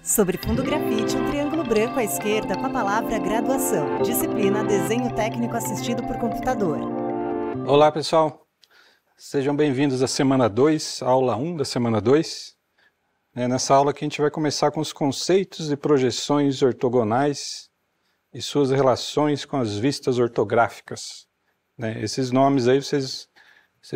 Sobre fundo grafite, um triângulo branco à esquerda com a palavra graduação. Disciplina Desenho Técnico Assistido por Computador. Olá, pessoal. Sejam bem-vindos à semana 2, aula 1 da semana 2. Nessa aula aqui a gente vai começar com os conceitos de projeções ortogonais e suas relações com as vistas ortográficas. Esses nomes aí vocês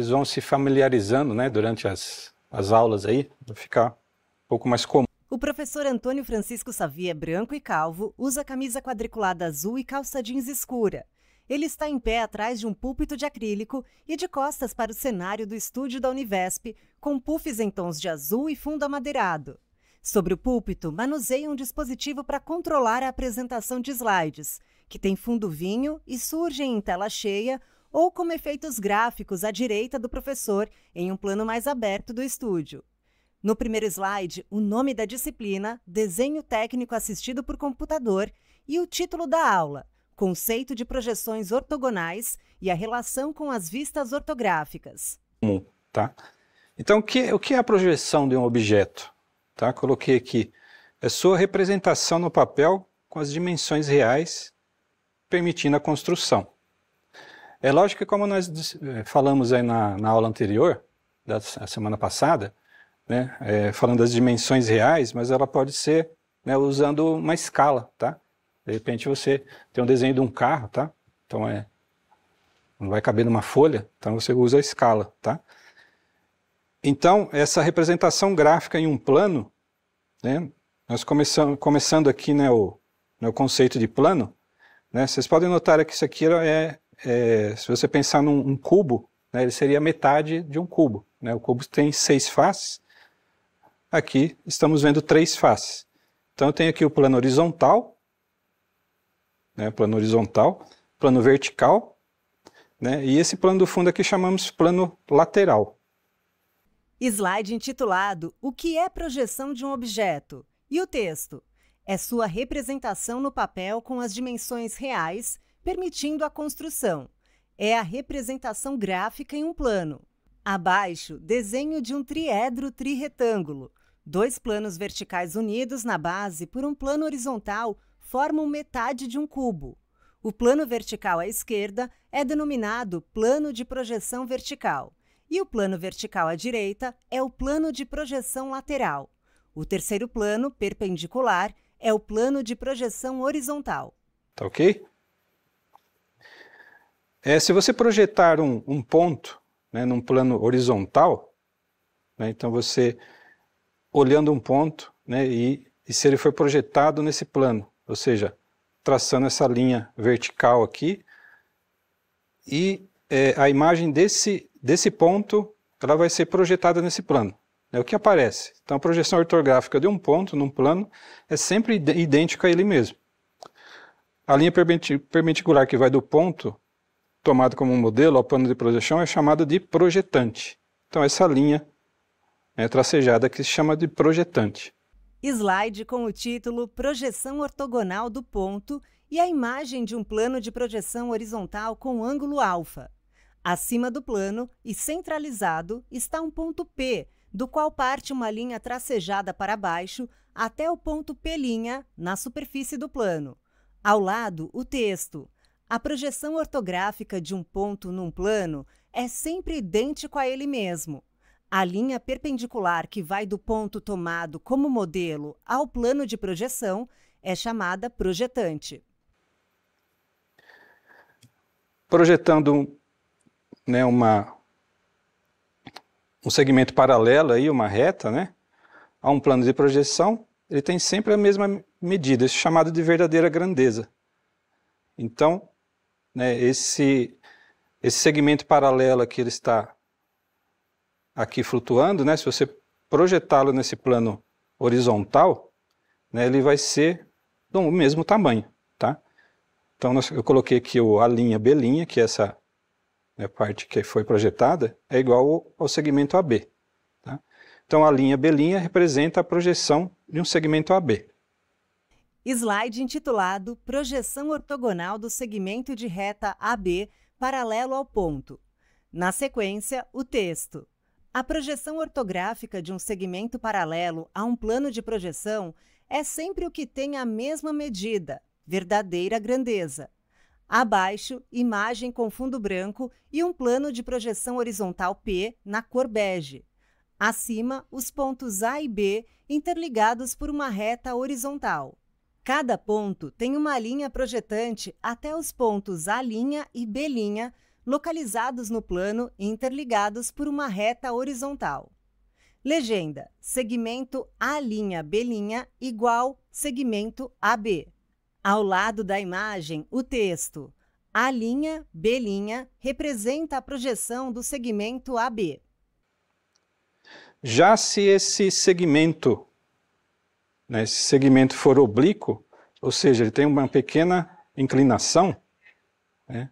vão se familiarizando, durante as aulas aí, vai ficar um pouco mais comum. O professor Antônio Francisco Savia é branco e calvo, usa camisa quadriculada azul e calça jeans escura. Ele está em pé atrás de um púlpito de acrílico e de costas para o cenário do estúdio da Univesp, com puffs em tons de azul e fundo amadeirado. Sobre o púlpito, manuseia um dispositivo para controlar a apresentação de slides, que tem fundo vinho e surgem em tela cheia ou como efeitos gráficos à direita do professor em um plano mais aberto do estúdio. No primeiro slide, o nome da disciplina, Desenho Técnico Assistido por Computador, e o título da aula, Conceito de Projeções Ortogonais e a Relação com as Vistas Ortográficas. Tá? Então, o que é a projeção de um objeto? Tá? Coloquei aqui. É sua representação no papel com as dimensões reais, permitindo a construção. É lógico que, como nós falamos aí na aula anterior, da semana passada, falando das dimensões reais, mas ela pode ser usando uma escala, tá? De repente você tem um desenho de um carro, tá? Então não vai caber numa folha, então você usa a escala, tá? Então, essa representação gráfica em um plano, nós começando aqui o conceito de plano, vocês podem notar que isso aqui se você pensar num cubo, ele seria metade de um cubo. O cubo tem 6 faces. Aqui estamos vendo 3 faces. Então eu tenho aqui o plano horizontal, plano vertical, e esse plano do fundo aqui chamamos plano lateral. Slide intitulado O que é projeção de um objeto? E o texto? É sua representação no papel com as dimensões reais, permitindo a construção. É a representação gráfica em um plano. Abaixo, desenho de um triedro trirretângulo. 2 planos verticais unidos na base por um plano horizontal formam metade de um cubo. O plano vertical à esquerda é denominado plano de projeção vertical e o plano vertical à direita é o plano de projeção lateral. O terceiro plano, perpendicular, é o plano de projeção horizontal. Tá ok? Se você projetar um ponto num plano horizontal, então você olhando um ponto, e se ele for projetado nesse plano, ou seja, traçando essa linha vertical aqui, e a imagem desse ponto, ela vai ser projetada nesse plano. O que aparece? Então a projeção ortográfica de um ponto num plano é sempre idêntica a ele mesmo. A linha perpendicular que vai do ponto, tomado como um modelo ao plano de projeção, é chamada de projetante. Então essa linha tracejada que se chama de projetante. Slide com o título Projeção ortogonal do ponto e a imagem de um plano de projeção horizontal com ângulo alfa. Acima do plano e centralizado está um ponto P, do qual parte uma linha tracejada para baixo até o ponto P' na superfície do plano. Ao lado, o texto. A projeção ortográfica de um ponto num plano é sempre idêntico a ele mesmo. A linha perpendicular que vai do ponto tomado como modelo ao plano de projeção é chamada projetante. Projetando um segmento paralelo, uma reta, a um plano de projeção, ele tem sempre a mesma medida, isso é chamado de verdadeira grandeza. Então, esse segmento paralelo aqui, ele está aqui flutuando, se você projetá-lo nesse plano horizontal, ele vai ser do mesmo tamanho, tá? Então eu coloquei aqui a linha B', que é essa parte que foi projetada, é igual ao segmento AB. Tá? Então a linha B' representa a projeção de um segmento AB. Slide intitulado Projeção ortogonal do segmento de reta AB paralelo ao ponto. Na sequência, o texto. A projeção ortográfica de um segmento paralelo a um plano de projeção é sempre o que tem a mesma medida, verdadeira grandeza. Abaixo, imagem com fundo branco e um plano de projeção horizontal P na cor bege. Acima, os pontos A e B interligados por uma reta horizontal. Cada ponto tem uma linha projetante até os pontos A' e B', localizados no plano e interligados por uma reta horizontal. Legenda: segmento A'B' igual segmento AB. Ao lado da imagem, o texto A'B' representa a projeção do segmento AB. Já se esse segmento for oblíquo, ou seja, ele tem uma pequena inclinação, né,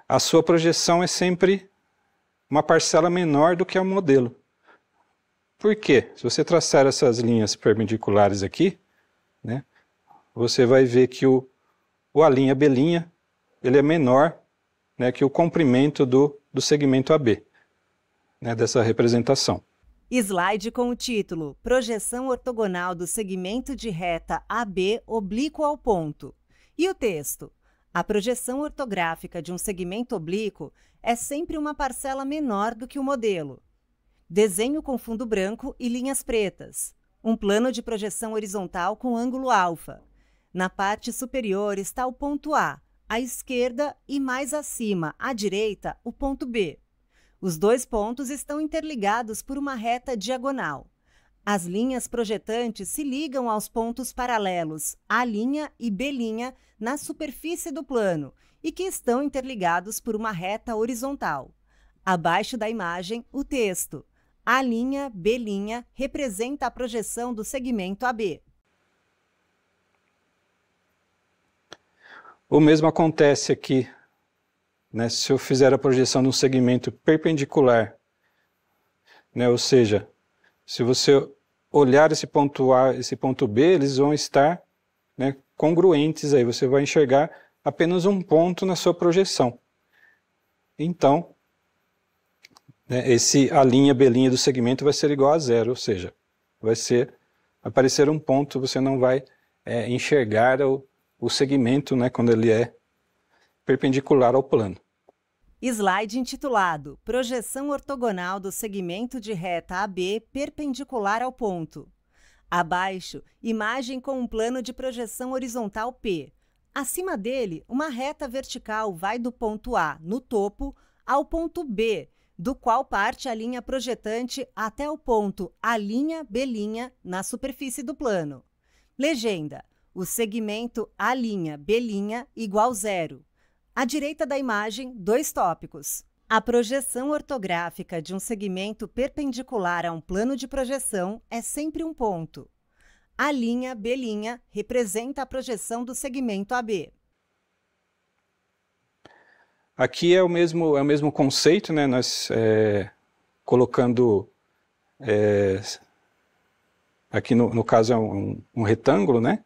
a sua projeção é sempre uma parcela menor do que o modelo. Por quê? Se você traçar essas linhas perpendiculares aqui, né, você vai ver que o A'B' ele é menor, né, que o comprimento do segmento AB, né, dessa representação. Slide com o título Projeção ortogonal do segmento de reta AB oblíquo ao ponto. E o texto: a projeção ortográfica de um segmento oblíquo é sempre uma parcela menor do que o modelo. Desenho com fundo branco e linhas pretas. Um plano de projeção horizontal com ângulo alfa. Na parte superior está o ponto A, à esquerda e mais acima, à direita, o ponto B. Os dois pontos estão interligados por uma reta diagonal. As linhas projetantes se ligam aos pontos paralelos A' e B' na superfície do plano e que estão interligados por uma reta horizontal. Abaixo da imagem, o texto A'B' representa a projeção do segmento AB. O mesmo acontece aqui, né, se eu fizer a projeção de um segmento perpendicular, né, ou seja, se você olhar esse ponto A e esse ponto B, eles vão estar, né, congruentes, aí você vai enxergar apenas um ponto na sua projeção. Então, né, esse A'B' do segmento vai ser igual a zero, ou seja, vai aparecer um ponto, você não vai enxergar o segmento, né, quando ele é perpendicular ao plano. Slide intitulado Projeção ortogonal do segmento de reta AB perpendicular ao ponto. Abaixo, imagem com um plano de projeção horizontal P. Acima dele, uma reta vertical vai do ponto A, no topo, ao ponto B, do qual parte a linha projetante até o ponto A'B' na superfície do plano. Legenda: o segmento A'B' igual zero. À direita da imagem, dois tópicos. A projeção ortográfica de um segmento perpendicular a um plano de projeção é sempre um ponto. A'B' representa a projeção do segmento AB. Aqui é o mesmo conceito, né? Nós colocando, aqui no caso é um retângulo, né?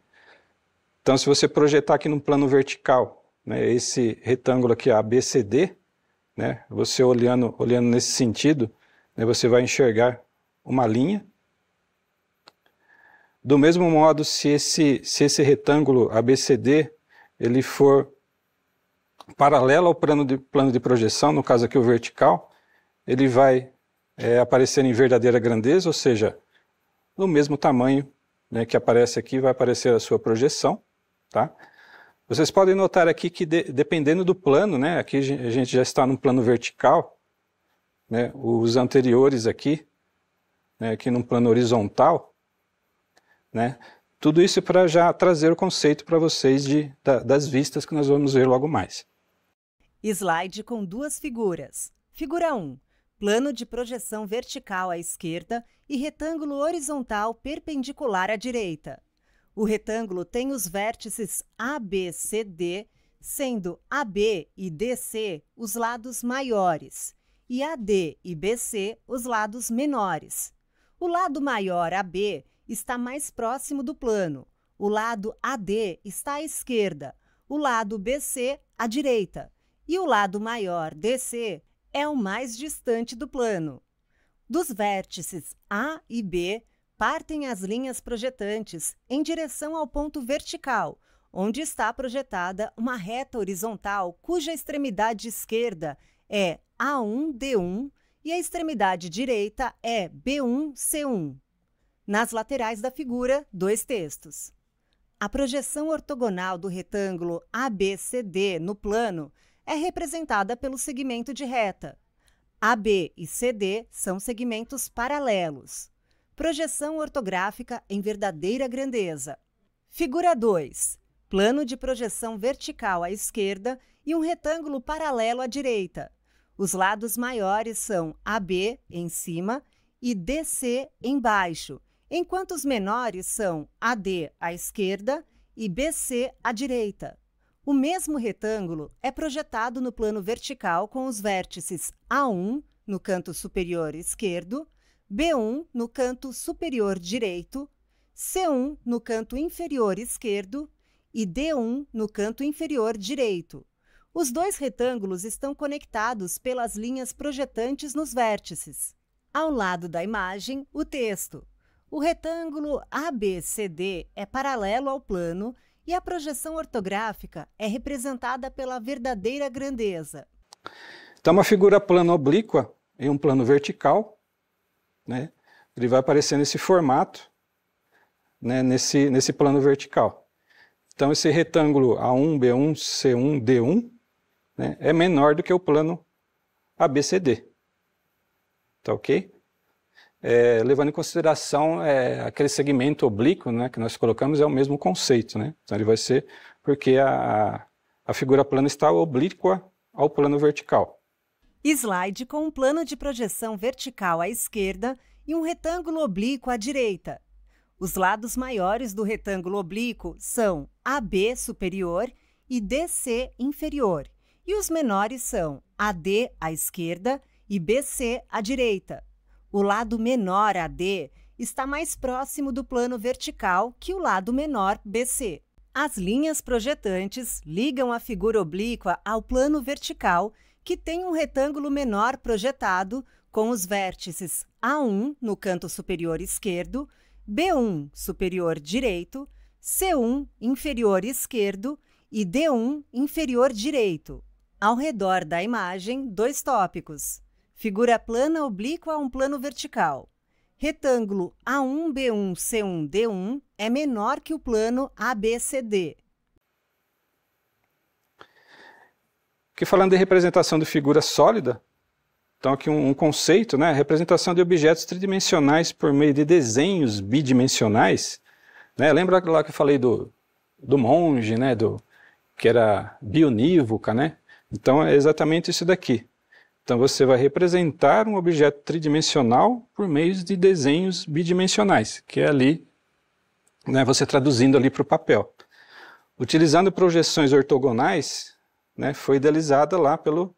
Então, se você projetar aqui no plano vertical, né, esse retângulo aqui, ABCD, né, você olhando nesse sentido, né, você vai enxergar uma linha. Do mesmo modo, se esse retângulo ABCD ele for paralelo ao plano de projeção, no caso aqui o vertical, ele vai aparecer em verdadeira grandeza, ou seja, no mesmo tamanho, né, que aparece aqui, vai aparecer a sua projeção. Tá? Vocês podem notar aqui que dependendo do plano, né, aqui a gente já está no plano vertical, né, os anteriores aqui, né, aqui no plano horizontal, né, tudo isso para já trazer o conceito para vocês das vistas que nós vamos ver logo mais. Slide com duas figuras. Figura 1. Plano de projeção vertical à esquerda e retângulo horizontal perpendicular à direita. O retângulo tem os vértices ABCD, sendo AB e DC os lados maiores, e AD e BC os lados menores. O lado maior AB está mais próximo do plano, o lado AD está à esquerda, o lado BC à direita, e o lado maior DC é o mais distante do plano. Dos vértices A e B, partem as linhas projetantes em direção ao ponto vertical, onde está projetada uma reta horizontal cuja extremidade esquerda é A1-D1 e a extremidade direita é B1-C1. Nas laterais da figura, 2 textos. A projeção ortogonal do retângulo ABCD no plano é representada pelo segmento de reta. AB e CD são segmentos paralelos. Projeção ortográfica em verdadeira grandeza. Figura 2. Plano de projeção vertical à esquerda e um retângulo paralelo à direita. Os lados maiores são AB em cima e DC embaixo, enquanto os menores são AD à esquerda e BC à direita. O mesmo retângulo é projetado no plano vertical com os vértices A1 no canto superior esquerdo, B1 no canto superior direito, C1 no canto inferior esquerdo e D1 no canto inferior direito. Os 2 retângulos estão conectados pelas linhas projetantes nos vértices. Ao lado da imagem, o texto. O retângulo ABCD é paralelo ao plano e a projeção ortográfica é representada pela verdadeira grandeza. Então, uma figura plana oblíqua em um plano vertical, né? Ele vai aparecer nesse formato, né? nesse plano vertical. Então, esse retângulo A1, B1, C1, D1, né? É menor do que o plano ABCD. Tá ok? Levando em consideração aquele segmento oblíquo, né, que nós colocamos, é o mesmo conceito, né? Então ele vai ser porque a figura plana está oblíqua ao plano vertical. Slide com um plano de projeção vertical à esquerda e um retângulo oblíquo à direita. Os lados maiores do retângulo oblíquo são AB superior e DC inferior, e os menores são AD à esquerda e BC à direita. O lado menor AD está mais próximo do plano vertical que o lado menor BC. As linhas projetantes ligam a figura oblíqua ao plano vertical, que tem um retângulo menor projetado com os vértices A1 no canto superior esquerdo, B1 superior direito, C1 inferior esquerdo e D1 inferior direito. Ao redor da imagem, 2 tópicos. Figura plana oblíqua a um plano vertical. Retângulo A1, B1, C1, D1 é menor que o plano ABCD. Aqui falando de representação de figura sólida, então aqui um conceito, né? Representação de objetos tridimensionais por meio de desenhos bidimensionais. Né? Lembra lá que eu falei do monge, né? Que era bionívoca, né? Então é exatamente isso daqui. Então você vai representar um objeto tridimensional por meio de desenhos bidimensionais, que é ali, né, você traduzindo ali para o papel. Utilizando projeções ortogonais, né, foi idealizada lá pelo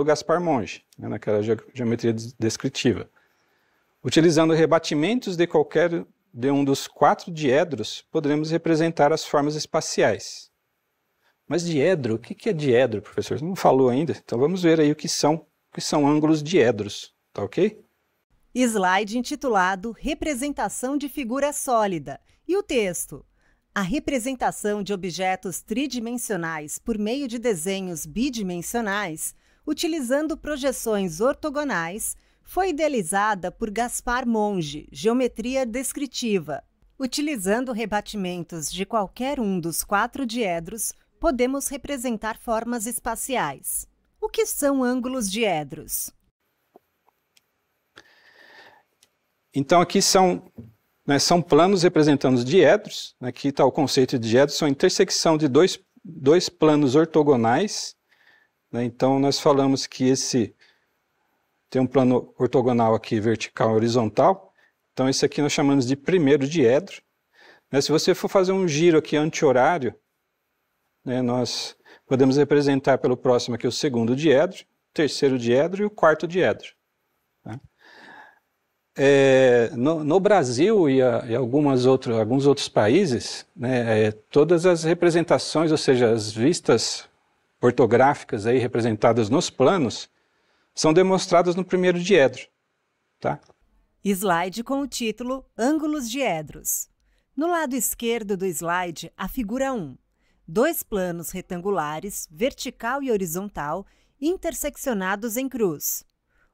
Gaspar Monge, né, naquela geometria descritiva. Utilizando rebatimentos de qualquer de um dos 4 diedros, poderemos representar as formas espaciais. Mas diedro, o que é diedro, professor? Você não falou ainda? Então vamos ver aí o que são ângulos diedros, tá ok? Slide intitulado Representação de figura sólida. E o texto? A representação de objetos tridimensionais por meio de desenhos bidimensionais, utilizando projeções ortogonais, foi idealizada por Gaspar Monge, geometria descritiva. Utilizando rebatimentos de qualquer um dos 4 diedros, podemos representar formas espaciais. O que são ângulos diedros? Então aqui são planos representando os diedros. Aqui está o conceito de diedros, são a intersecção de dois planos ortogonais. Né? Então nós falamos que tem um plano ortogonal aqui, vertical e horizontal. Então esse aqui nós chamamos de primeiro diedro. Né? Se você for fazer um giro aqui anti-horário, né, nós podemos representar pelo próximo aqui o segundo diedro, o terceiro diedro e o quarto diedro. Tá? No Brasil e alguns outros países, né, todas as representações, ou seja, as vistas ortográficas aí representadas nos planos, são demonstradas no primeiro diedro. Tá? Slide com o título Ângulos diedros. No lado esquerdo do slide, a figura 1. Dois planos retangulares, vertical e horizontal, interseccionados em cruz.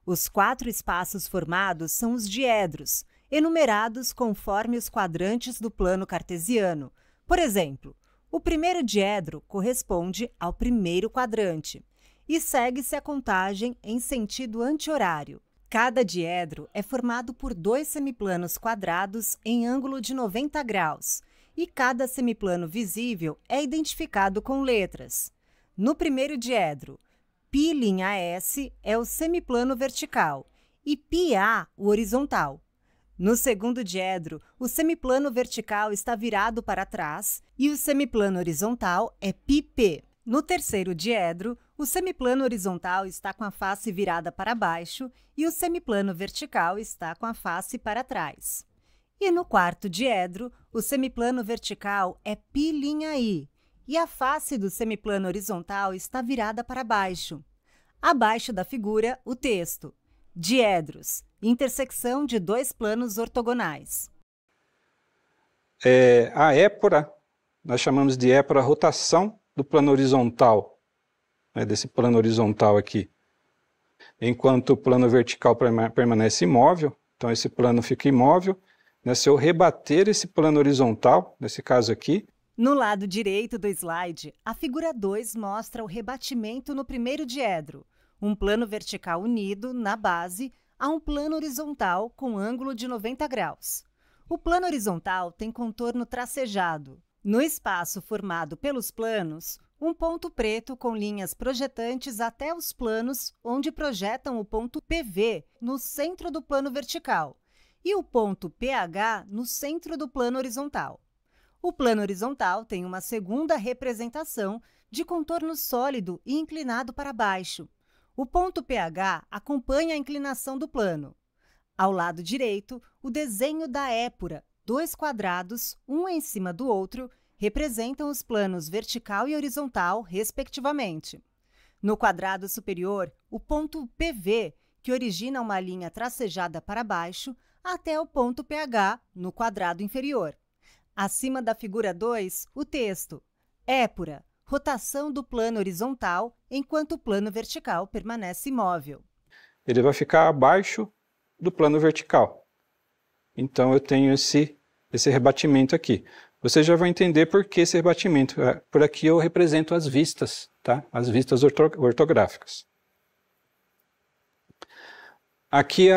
Os 4 espaços formados são os diedros, enumerados conforme os quadrantes do plano cartesiano. Por exemplo, o primeiro diedro corresponde ao primeiro quadrante e segue-se a contagem em sentido anti-horário. Cada diedro é formado por 2 semiplanos quadrados em ângulo de 90 graus e cada semiplano visível é identificado com letras. No primeiro diedro, π'S é o semiplano vertical e πA o horizontal. No segundo diedro, o semiplano vertical está virado para trás e o semiplano horizontal é πP. No terceiro diedro, o semiplano horizontal está com a face virada para baixo e o semiplano vertical está com a face para trás. E no quarto diedro, o semiplano vertical é π'I e a face do semiplano horizontal está virada para baixo. Abaixo da figura, o texto. Diedros, intersecção de 2 planos ortogonais. A épora, nós chamamos de épora rotação do plano horizontal, né, desse plano horizontal aqui. Enquanto o plano vertical permanece imóvel, então esse plano fica imóvel, né, se eu rebater esse plano horizontal, nesse caso aqui. No lado direito do slide, a figura 2 mostra o rebatimento no primeiro diedro, um plano vertical unido, na base, a um plano horizontal com ângulo de 90 graus. O plano horizontal tem contorno tracejado. No espaço formado pelos planos, um ponto preto com linhas projetantes até os planos onde projetam o ponto PV no centro do plano vertical e o ponto PH no centro do plano horizontal. O plano horizontal tem uma segunda representação de contorno sólido e inclinado para baixo. O ponto PH acompanha a inclinação do plano. Ao lado direito, o desenho da épora, 2 quadrados, um em cima do outro, representam os planos vertical e horizontal, respectivamente. No quadrado superior, o ponto PV, que origina uma linha tracejada para baixo, até o ponto PH, no quadrado inferior. Acima da figura 2, o texto. Épora, rotação do plano horizontal, enquanto o plano vertical permanece imóvel. Ele vai ficar abaixo do plano vertical. Então eu tenho esse rebatimento aqui. Você já vai entender por que esse rebatimento. Por aqui eu represento as vistas, tá? As vistas ortográficas. Aqui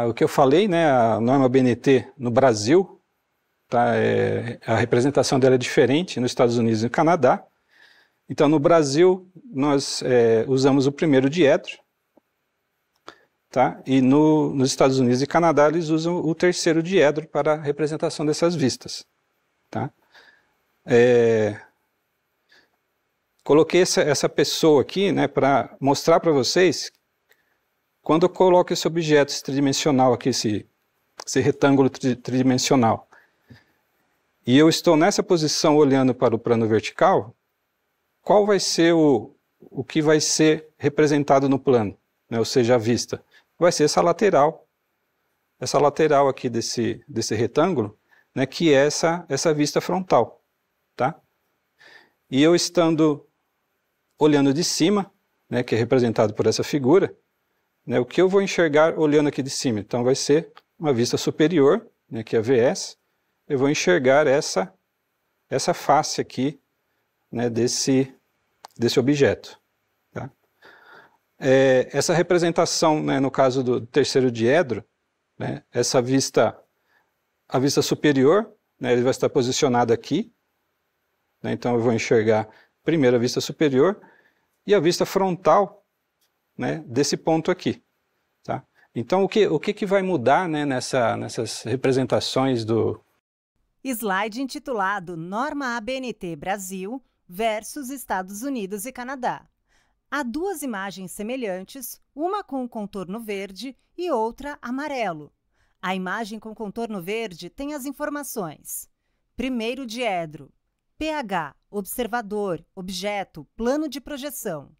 o que eu falei, né, a norma BNT no Brasil, tá? A representação dela é diferente nos Estados Unidos e no Canadá. Então no Brasil nós usamos o primeiro diedro, tá? E nos Estados Unidos e Canadá eles usam o terceiro diedro para a representação dessas vistas. Tá? Coloquei essa pessoa aqui, né, para mostrar para vocês, quando eu coloco esse objeto tridimensional aqui, esse retângulo tridimensional, e eu estou nessa posição olhando para o plano vertical, qual vai ser o que vai ser representado no plano, né, ou seja, a vista? Vai ser essa lateral aqui desse retângulo, né, que é essa vista frontal, tá? E eu estando olhando de cima, né, que é representado por essa figura, né, o que eu vou enxergar olhando aqui de cima? Então vai ser uma vista superior, né, que é a VS, eu vou enxergar essa face aqui, né, desse objeto. Tá? Essa representação, né, no caso do terceiro diedro, né, essa vista, a vista superior, né, ele vai estar posicionado aqui, né, então eu vou enxergar primeiro a vista superior e a vista frontal, né, desse ponto aqui. Tá? Então o que vai mudar, né, nessas representações do... Slide intitulado Norma ABNT Brasil versus Estados Unidos e Canadá. Há 2 imagens semelhantes, uma com contorno verde e outra amarelo. A imagem com contorno verde tem as informações. Primeiro diedro. PH, observador, objeto, plano de projeção.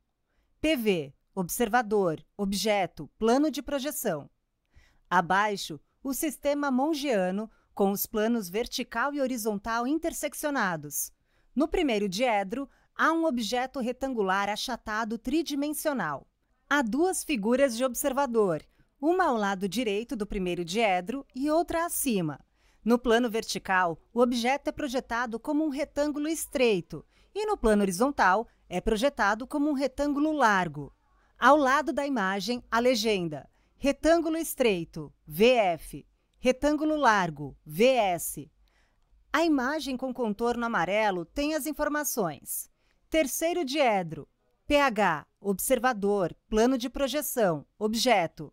PV, observador, objeto, plano de projeção. Abaixo, o sistema mongiano, com os planos vertical e horizontal interseccionados. No primeiro diedro, há um objeto retangular achatado tridimensional. Há duas figuras de observador, uma ao lado direito do primeiro diedro e outra acima. No plano vertical, o objeto é projetado como um retângulo estreito e no plano horizontal é projetado como um retângulo largo. Ao lado da imagem, a legenda: retângulo estreito, VF, retângulo largo, VS. A imagem com contorno amarelo tem as informações: terceiro diedro, PH, observador, plano de projeção, objeto.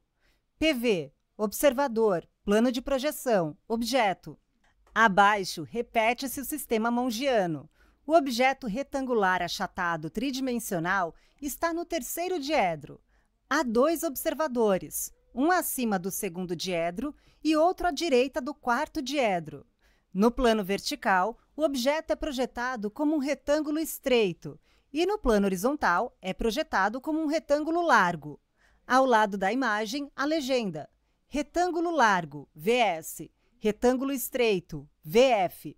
PV, observador, plano de projeção, objeto. Abaixo, repete-se o sistema mongiano. O objeto retangular achatado tridimensional está no terceiro diedro. Há dois observadores, um acima do segundo diedro e outro à direita do quarto diedro. No plano vertical, o objeto é projetado como um retângulo estreito e no plano horizontal é projetado como um retângulo largo. Ao lado da imagem, a legenda: retângulo largo, VS, retângulo estreito, VF.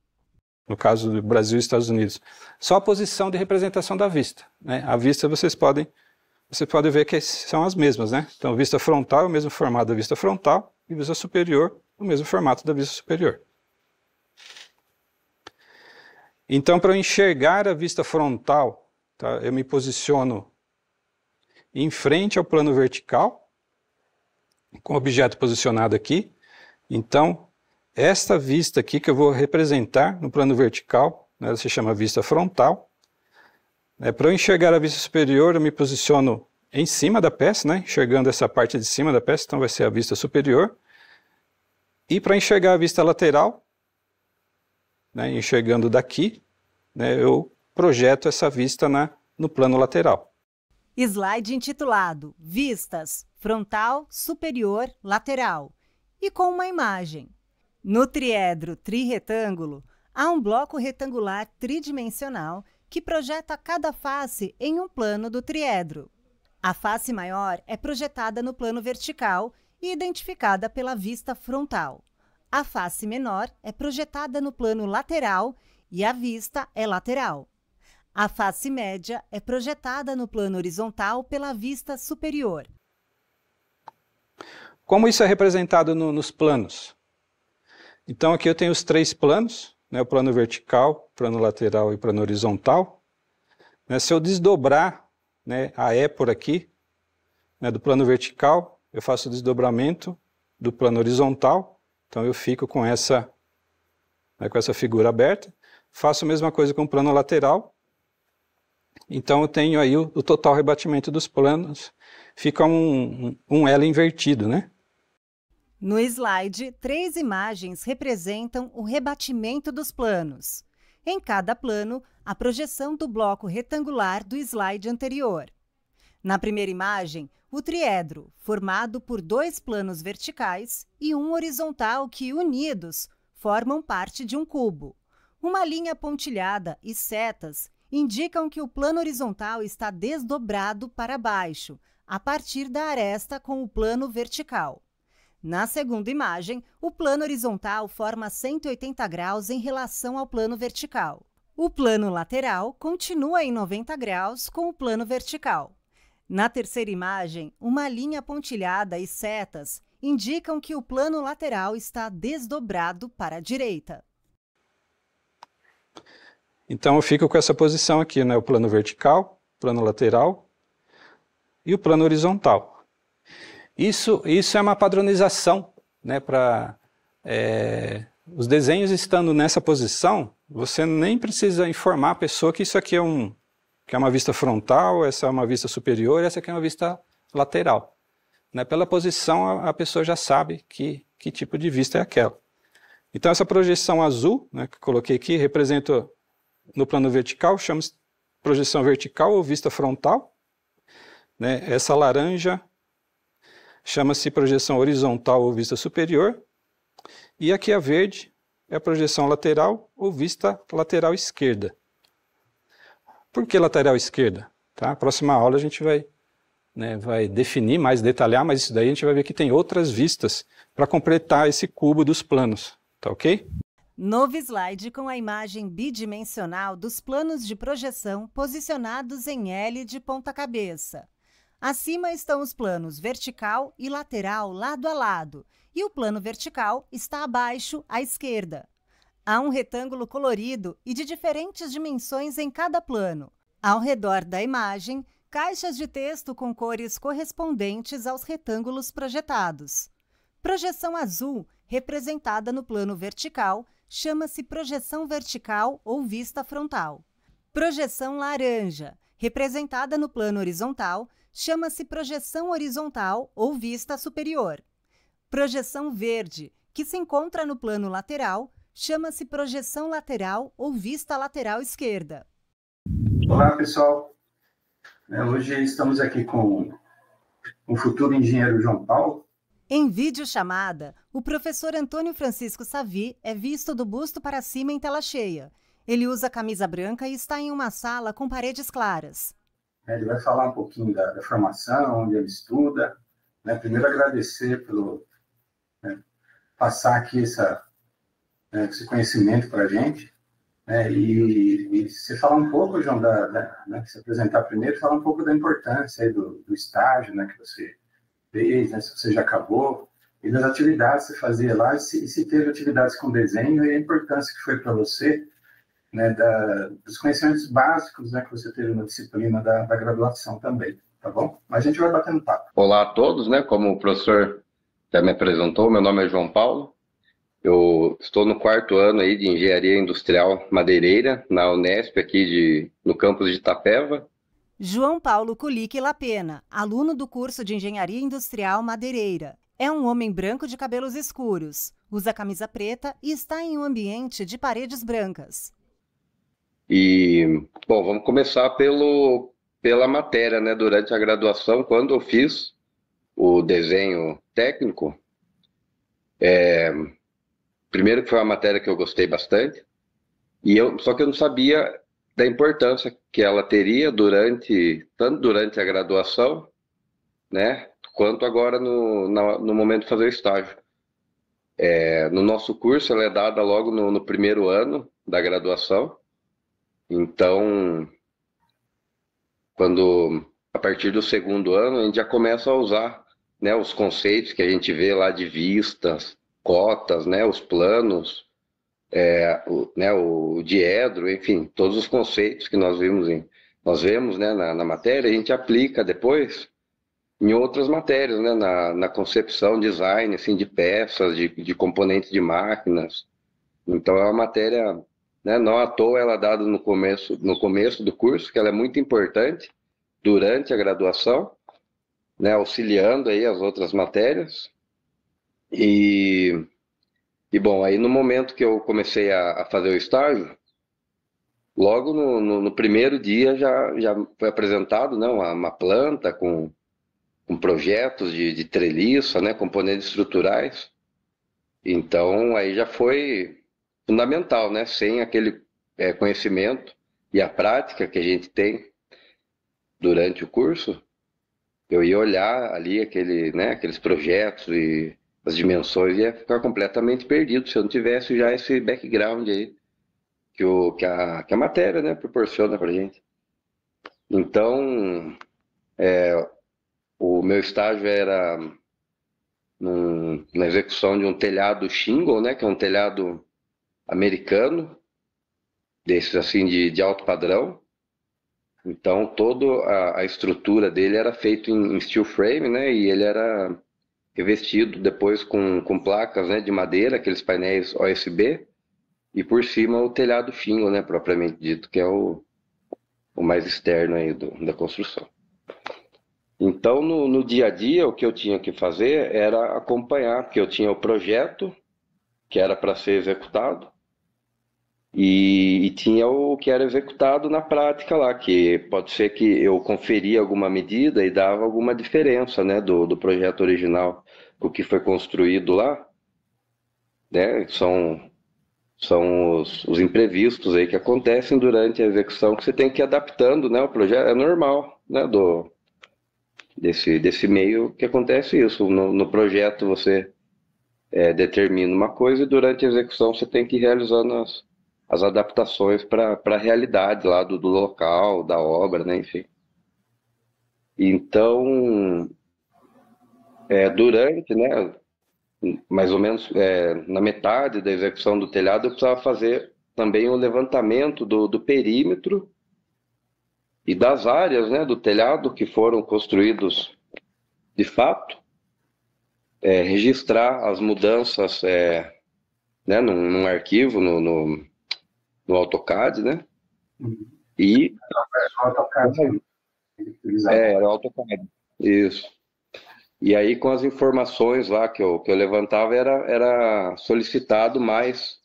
No caso do Brasil e Estados Unidos, só a posição de representação da vista, né? A vista você pode ver que são as mesmas, né? Então, vista frontal é o mesmo formato da vista frontal e vista superior o mesmo formato da vista superior. Então, para eu enxergar a vista frontal, tá, eu me posiciono em frente ao plano vertical, com o objeto posicionado aqui. Então, esta vista aqui que eu vou representar no plano vertical, né, ela se chama vista frontal. Para eu enxergar a vista superior, eu me posiciono em cima da peça, né, enxergando essa parte de cima da peça, então vai ser a vista superior. E para enxergar a vista lateral, né, enxergando daqui, né, eu projeto essa vista no plano lateral. Slide intitulado Vistas, frontal, superior, lateral, e com uma imagem. No triedro trirretângulo, há um bloco retangular tridimensional que projeta cada face em um plano do triedro. A face maior é projetada no plano vertical e identificada pela vista frontal. A face menor é projetada no plano lateral e a vista é lateral. A face média é projetada no plano horizontal pela vista superior. Como isso é representado nos planos? Então aqui eu tenho os três planos, né, o plano vertical, plano lateral e plano horizontal. Né, se eu desdobrar, né, a E por aqui, né, do plano vertical, eu faço o desdobramento do plano horizontal, então eu fico com essa figura aberta. Faço a mesma coisa com o plano lateral. Então eu tenho aí o total rebatimento dos planos, fica um L invertido, né? No slide, 3 imagens representam o rebatimento dos planos. Em cada plano, a projeção do bloco retangular do slide anterior. Na primeira imagem, o triedro, formado por 2 planos verticais e um horizontal que, unidos, formam parte de um cubo. Uma linha pontilhada e setas indicam que o plano horizontal está desdobrado para baixo, a partir da aresta com o plano vertical. Na segunda imagem, o plano horizontal forma 180 graus em relação ao plano vertical. O plano lateral continua em 90 graus com o plano vertical. Na terceira imagem, uma linha pontilhada e setas indicam que o plano lateral está desdobrado para a direita. Então eu fico com essa posição aqui, né? O plano vertical, plano lateral e o plano horizontal. Isso é uma padronização, né? Para os desenhos estando nessa posição, você nem precisa informar a pessoa que isso aqui é uma vista frontal, essa é uma vista superior, essa aqui é uma vista lateral. Né? Pela posição, a pessoa já sabe que tipo de vista é aquela. Então essa projeção azul, né, que eu coloquei aqui, representa no plano vertical, chama-se projeção vertical ou vista frontal. Né? Essa laranja chama-se projeção horizontal ou vista superior. E aqui a verde é a projeção lateral ou vista lateral esquerda. Por que lateral esquerda? Tá? Na próxima aula a gente vai né, vai definir mais, detalhar, mas isso daí a gente vai ver que tem outras vistas para completar esse cubo dos planos, tá ok? Novo slide com a imagem bidimensional dos planos de projeção posicionados em L de ponta cabeça. Acima estão os planos vertical e lateral lado a lado, e o plano vertical está abaixo à esquerda. Há um retângulo colorido e de diferentes dimensões em cada plano. Ao redor da imagem, caixas de texto com cores correspondentes aos retângulos projetados. Projeção azul, representada no plano vertical, chama-se projeção vertical ou vista frontal. Projeção laranja, representada no plano horizontal, chama-se projeção horizontal ou vista superior. Projeção verde, que se encontra no plano lateral, chama-se projeção lateral ou vista lateral esquerda. Olá, pessoal. Hoje estamos aqui com o futuro engenheiro João Paulo. Em videochamada, o professor Antônio Francisco Savi é visto do busto para cima em tela cheia. Ele usa camisa branca e está em uma sala com paredes claras. Ele vai falar um pouquinho da formação, onde ele estuda. Primeiro, agradecer pelo passar aqui esse conhecimento para a gente. E você falar um pouco, João, se apresentar primeiro, falar um pouco da importância aí do estágio, que você fez, se você já acabou, e das atividades que você fazia lá, e se teve atividades com desenho, e a importância que foi para você, dos conhecimentos básicos que você teve na disciplina da graduação também, tá bom? Mas a gente vai batendo papo. Olá a todos, no professor já me apresentou, meu nome é João Paulo, eu estou no 4º ano aí de Engenharia Industrial Madeireira, na Unesp, aqui no campus de Itapeva. João Paulo Kulik Lapena, aluno do curso de Engenharia Industrial Madeireira. É um homem branco de cabelos escuros, usa camisa preta e está em um ambiente de paredes brancas. E, bom, vamos começar pela matéria, durante a graduação, quando eu fiz o desenho técnico, primeiro que foi uma matéria que eu gostei bastante, só que eu não sabia da importância que ela teria tanto durante a graduação, quanto agora no momento de fazer o estágio. No nosso curso, ela é dada logo no primeiro ano da graduação, então, a partir do 2º ano, a gente já começa a usar os conceitos que a gente vê lá de vistas, cotas, os planos, o diedro, enfim, todos os conceitos que nós vemos na matéria, a gente aplica depois em outras matérias, na concepção, design, assim, de peças, de componentes de máquinas. Então é uma matéria, não à toa ela é dada no começo do curso, que ela é muito importante durante a graduação, auxiliando aí as outras matérias. E bom, aí no momento que eu comecei a fazer o estágio, logo no primeiro dia já foi apresentado uma planta com projetos de treliça, componentes estruturais. Então aí já foi fundamental, sem aquele conhecimento e a prática que a gente tem durante o curso, eu ia olhar ali aqueles projetos e as dimensões, ia ficar completamente perdido se eu não tivesse já esse background aí que a matéria proporciona para a gente. Então, o meu estágio era na execução de um telhado shingle, que é um telhado americano, desses assim de alto padrão. Então toda a estrutura dele era feita em steel frame, e ele era revestido depois com placas de madeira, aqueles painéis OSB, e por cima o telhado shingle, propriamente dito, que é o mais externo aí da construção. Então no dia a dia o que eu tinha que fazer era acompanhar, porque eu tinha o projeto que era para ser executado, e tinha o que era executado na prática lá, que pode ser que eu conferia alguma medida e dava alguma diferença do projeto original, o que foi construído lá, são os imprevistos aí que acontecem durante a execução, que você tem que ir adaptando o projeto, é normal desse meio que acontece isso. No projeto você determina uma coisa e durante a execução você tem que ir realizando as adaptações para a realidade lá do local, da obra, né? Enfim. Então, durante, né, mais ou menos na metade da execução do telhado, eu precisava fazer também o levantamento do perímetro e das áreas, né, do telhado que foram construídos de fato, registrar as mudanças, né, num arquivo, no AutoCAD, né? E O AutoCAD que ele utilizava. era o AutoCAD, isso. E aí com as informações lá que eu levantava era solicitado mais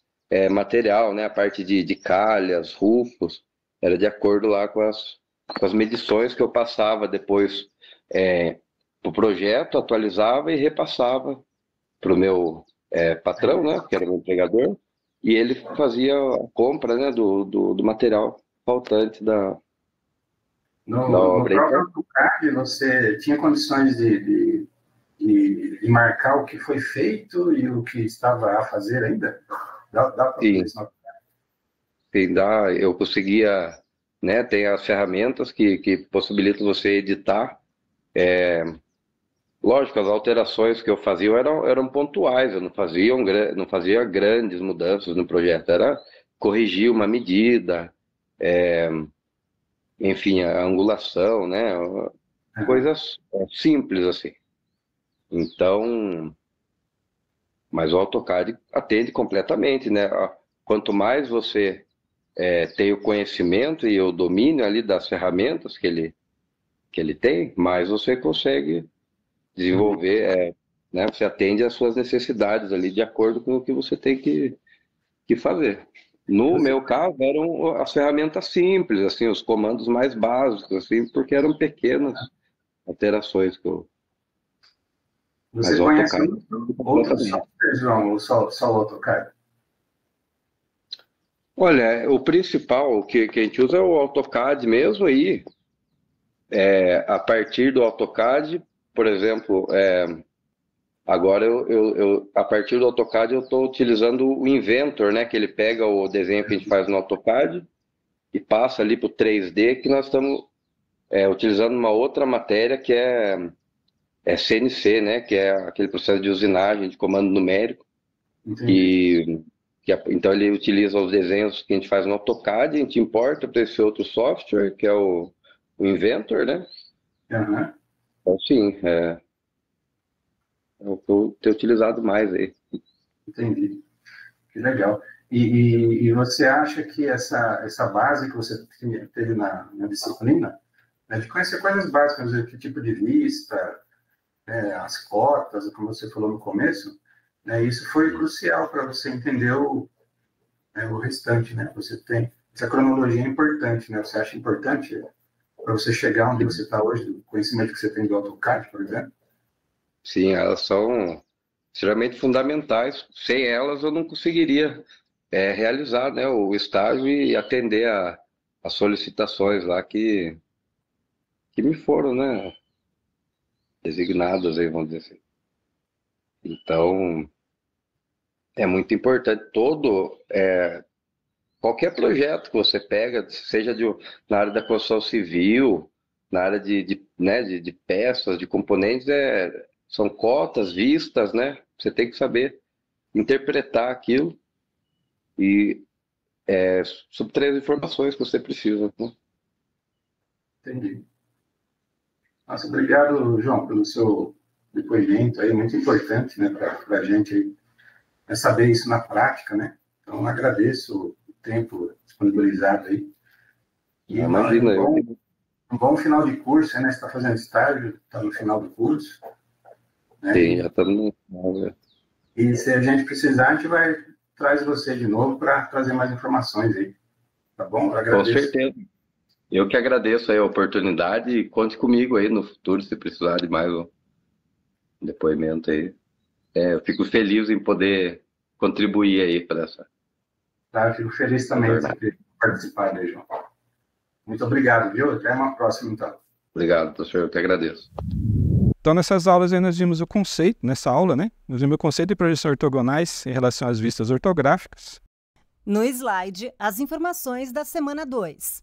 material, né? A parte de calhas, rufos, era de acordo lá com as medições que eu passava depois para o projeto, atualizava e repassava para o meu patrão, né? Que era o meu empregador, e ele fazia a compra, né? Do material faltante da No obra. próprio AutoCAD, você tinha condições de marcar o que foi feito e o que estava a fazer ainda? Dá para fazer isso no AutoCAD? Eu conseguia, né? Tem as ferramentas que possibilitam você editar. Lógico, as alterações que eu fazia eram pontuais, eu não fazia grandes mudanças no projeto, era corrigir uma medida, enfim, a angulação, né? Coisas simples assim. Então, mas o AutoCAD atende completamente, né? Quanto mais você tem o conhecimento e o domínio ali das ferramentas que ele tem, mais você consegue desenvolver, né? Você atende às suas necessidades ali de acordo com o que você tem que fazer. No meu caso, eram as ferramentas simples, assim, os comandos mais básicos, assim, porque eram pequenas alterações que eu... Você conhece outros softwares, João, ou só o AutoCAD? Olha, o principal que a gente usa é o AutoCAD mesmo, aí a partir do AutoCAD, por exemplo, agora a partir do AutoCAD eu estou utilizando o Inventor, né? Que ele pega o desenho que a gente faz no AutoCAD e passa ali para o 3D, que nós estamos utilizando uma outra matéria que é CNC, né? Que é aquele processo de usinagem de comando numérico. Então ele utiliza os desenhos que a gente faz no AutoCAD, a gente importa para esse outro software, que é o Inventor, né? Uhum. Então, sim, é o que eu tenho utilizado mais aí. Entendi. Que legal. E você acha que essa base que você teve na disciplina, né, de conhecer coisas básicas, que tipo de vista, as cotas, como você falou no começo, né, isso foi crucial para você entender o restante, né? Você tem essa cronologia é importante, né? Você acha importante para você chegar onde você está hoje, do conhecimento que você tem do AutoCAD, por exemplo? Sim, elas são extremamente fundamentais. Sem elas eu não conseguiria realizar, né, o estágio e atender as solicitações lá que me foram, né, designadas, aí, vamos dizer assim. Então, é muito importante qualquer projeto que você pega, seja na área da construção civil, na área né, de peças, de componentes, são cotas, vistas, né? Você tem que saber interpretar aquilo e subtrair as informações que você precisa, né? Entendi. Nossa, obrigado, João, pelo seu depoimento aí, muito importante, né, para a gente aí, saber isso na prática, né? Então, agradeço o tempo disponibilizado aí. E imagina, um bom final de curso, né? Você está fazendo estágio, está no final do curso. Né? Sim, já estamos no final, né? E se a gente precisar, a gente traz você de novo para trazer mais informações aí. Tá bom? Eu agradeço. Com certeza. Eu que agradeço aí a oportunidade e conte comigo aí no futuro, se precisar de mais um depoimento aí. Eu fico feliz em poder contribuir aí para essa. Tá, eu fico feliz também de ter participado aí, João. Muito obrigado, viu? Até uma próxima, então. Obrigado, professor, eu que agradeço. Então, nessas aulas aí nós vimos o conceito, nessa aula, né? Nós vimos o conceito de projeções ortogonais em relação às vistas ortográficas. No slide, as informações da semana 2.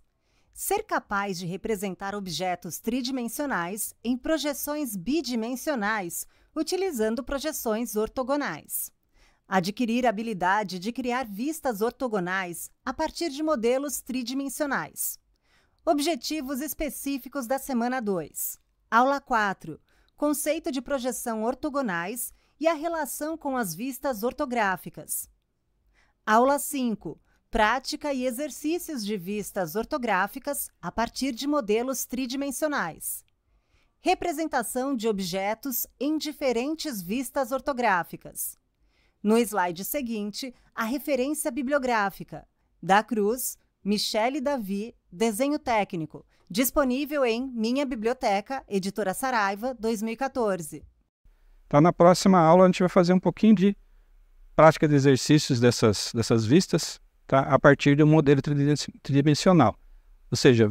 Ser capaz de representar objetos tridimensionais em projeções bidimensionais, utilizando projeções ortogonais. Adquirir a habilidade de criar vistas ortogonais a partir de modelos tridimensionais. Objetivos específicos da semana 2. Aula 4. Conceito de projeção ortogonais e a relação com as vistas ortográficas. Aula 5. Prática e exercícios de vistas ortográficas a partir de modelos tridimensionais. Representação de objetos em diferentes vistas ortográficas. No slide seguinte, a referência bibliográfica. Da Cruz, Michele Davi, Desenho Técnico, disponível em Minha Biblioteca, Editora Saraiva, 2014. Então, na próxima aula, a gente vai fazer um pouquinho de prática de exercícios dessas vistas, tá? A partir de um modelo tridimensional. Ou seja,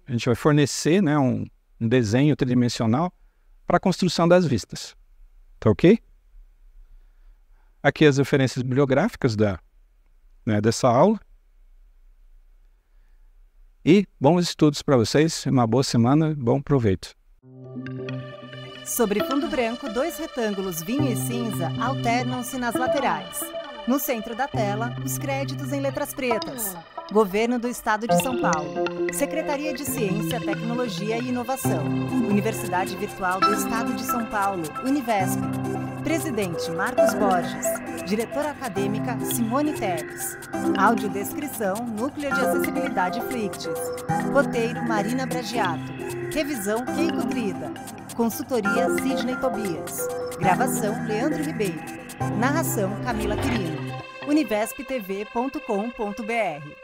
a gente vai fornecer, né, um desenho tridimensional para a construção das vistas. Tá ok? Aqui as referências bibliográficas dessa aula. E bons estudos para vocês, uma boa semana, bom proveito. Sobre fundo branco, 2 retângulos vinho e cinza alternam-se nas laterais. No centro da tela, os créditos em letras pretas. Governo do Estado de São Paulo. Secretaria de Ciência, Tecnologia e Inovação. Universidade Virtual do Estado de São Paulo, Univesp. Presidente Marcos Borges. Diretora acadêmica Simone Teles. Audiodescrição Núcleo de Acessibilidade Flictis. Roteiro Marina Bragiato. Revisão Keiko Trida. Consultoria Sidney Tobias. Gravação Leandro Ribeiro. Narração Camila Quirino. univesptv.com.br